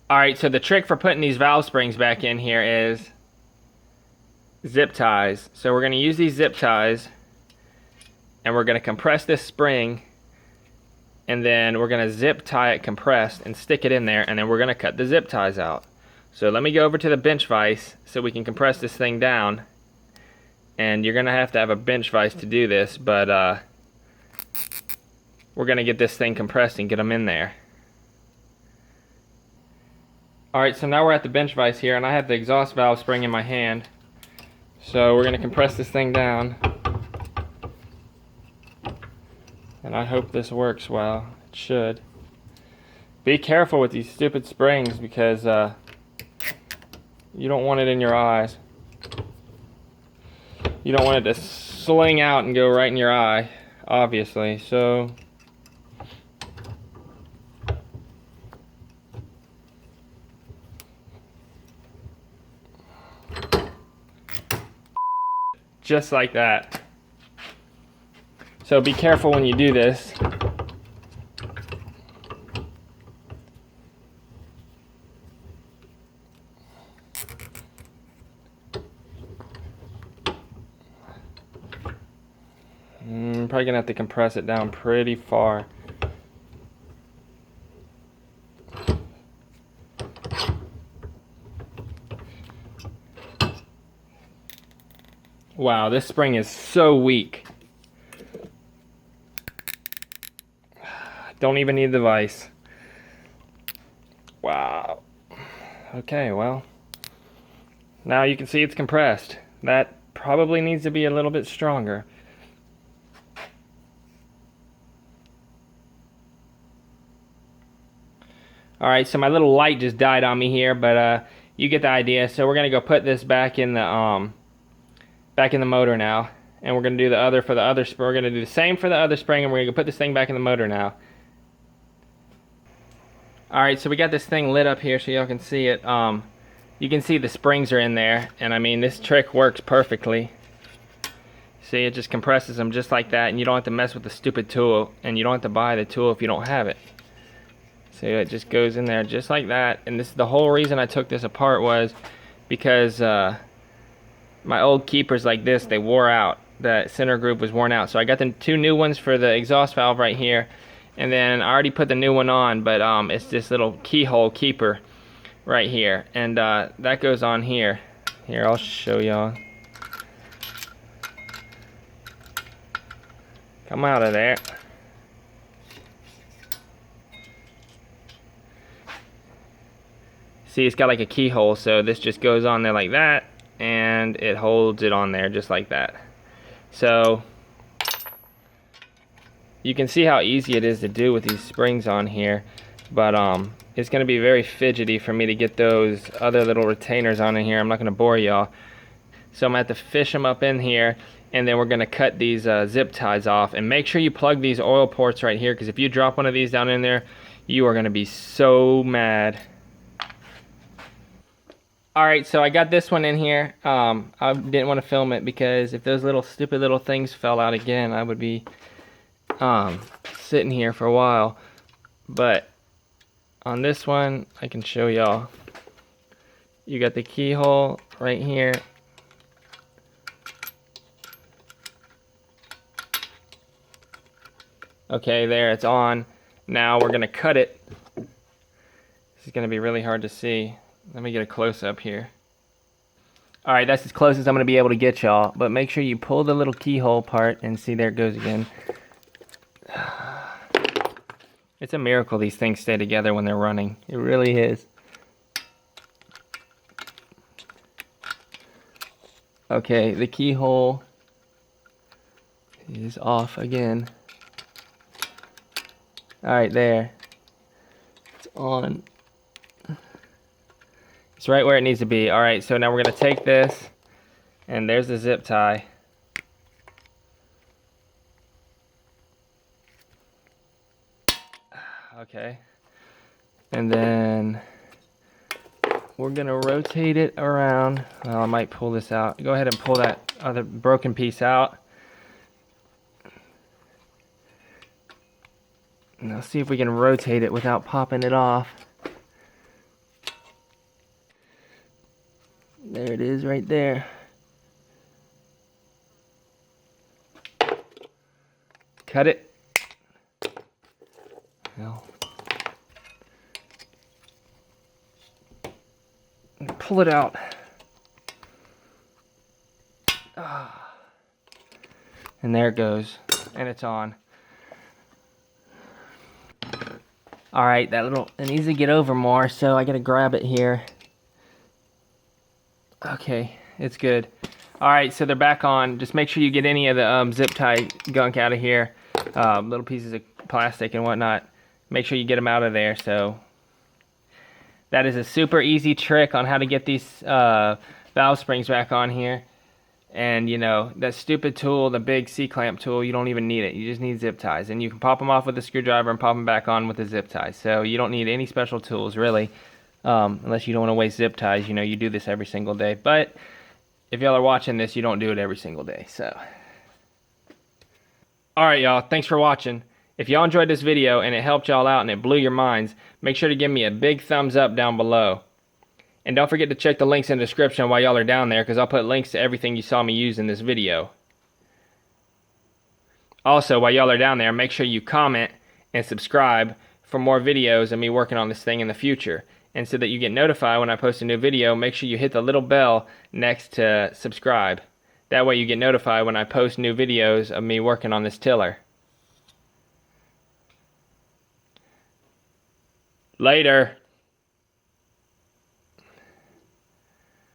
Alright, so the trick for putting these valve springs back in here is zip ties. So we're going to use these zip ties and we're going to compress this spring, and then we're going to zip tie it compressed and stick it in there, and then we're going to cut the zip ties out. So let me go over to the bench vise so we can compress this thing down. And you're going to have a bench vise to do this, but we're going to get this thing compressed and get them in there. Alright, so now we're at the bench vise here, and I have the exhaust valve spring in my hand. So we're going to compress this thing down. And I hope this works well. It should. Be careful with these stupid springs because you don't want it in your eyes. You don't want it to sling out and go right in your eye, obviously. So just like that. So be careful when you do this. I'm probably gonna have to compress it down pretty far. Wow, this spring is so weak. Don't even need the vise. Wow. Okay, well, now you can see it's compressed. That probably needs to be a little bit stronger. Alright, so my little light just died on me here, but you get the idea. So we're gonna go put this back in the motor now, and we're gonna do the other for the other spring. We're gonna do the same for the other spring, and we're gonna put this thing back in the motor now. Alright, so we got this thing lit up here so y'all can see it. You can see the springs are in there, and I mean, this trick works perfectly. See, it just compresses them just like that, and you don't have to mess with the stupid tool, and you don't have to buy the tool if you don't have it. So it just goes in there just like that. And this, the whole reason I took this apart was because my old keepers like this, they wore out. The center groove was worn out. So I got the two new ones for the exhaust valve right here. And then I already put the new one on, but it's this little keyhole keeper right here. And that goes on here. Here, I'll show y'all. Come out of there. See, it's got like a keyhole, so this just goes on there like that, and it holds it on there just like that. So you can see how easy it is to do with these springs on here, but it's going to be very fidgety for me to get those other little retainers on in here. I'm not going to bore y'all. So I'm going to have to fish them up in here, and then we're going to cut these zip ties off. And make sure you plug these oil ports right here, because if you drop one of these down in there, you are going to be so mad. Alright, so I got this one in here. I didn't want to film it because if those little stupid little things fell out again, I would be sitting here for a while. But on this one, I can show y'all. You got the keyhole right here. Okay, there, it's on. Now we're going to cut it. This is going to be really hard to see. Let me get a close-up here. Alright, that's as close as I'm going to be able to get y'all. But make sure you pull the little keyhole part, and see, there it goes again. It's a miracle these things stay together when they're running. It really is. Okay, the keyhole is off again. Alright, there. It's on. It's right where it needs to be. Alright, so now we're going to take this, and there's the zip tie. Okay. And then we're going to rotate it around. Well, I might pull this out. Go ahead and pull that other broken piece out. Now see if we can rotate it without popping it off. There it is right there. Cut it. No. Pull it out. And there it goes. And it's on. Alright, it needs to get over more, so I gotta grab it here. Okay, it's good. Alright, so they're back on. Just make sure you get any of the zip tie gunk out of here. Little pieces of plastic and whatnot. Make sure you get them out of there. So that is a super easy trick on how to get these valve springs back on here. And you know, that stupid tool, the big C-clamp tool, you don't even need it. You just need zip ties. And you can pop them off with a screwdriver and pop them back on with a zip tie. So you don't need any special tools, really. Unless you don't want to waste zip ties. You know, you do this every single day. But if y'all are watching this, you don't do it every single day. So, alright y'all, thanks for watching. If y'all enjoyed this video and it helped y'all out and it blew your minds, make sure to give me a big thumbs up down below. And don't forget to check the links in the description while y'all are down there, because I'll put links to everything you saw me use in this video. Also, while y'all are down there, make sure you comment and subscribe for more videos of me working on this thing in the future. And so that you get notified when I post a new video, make sure you hit the little bell next to subscribe. That way you get notified when I post new videos of me working on this tiller. Later.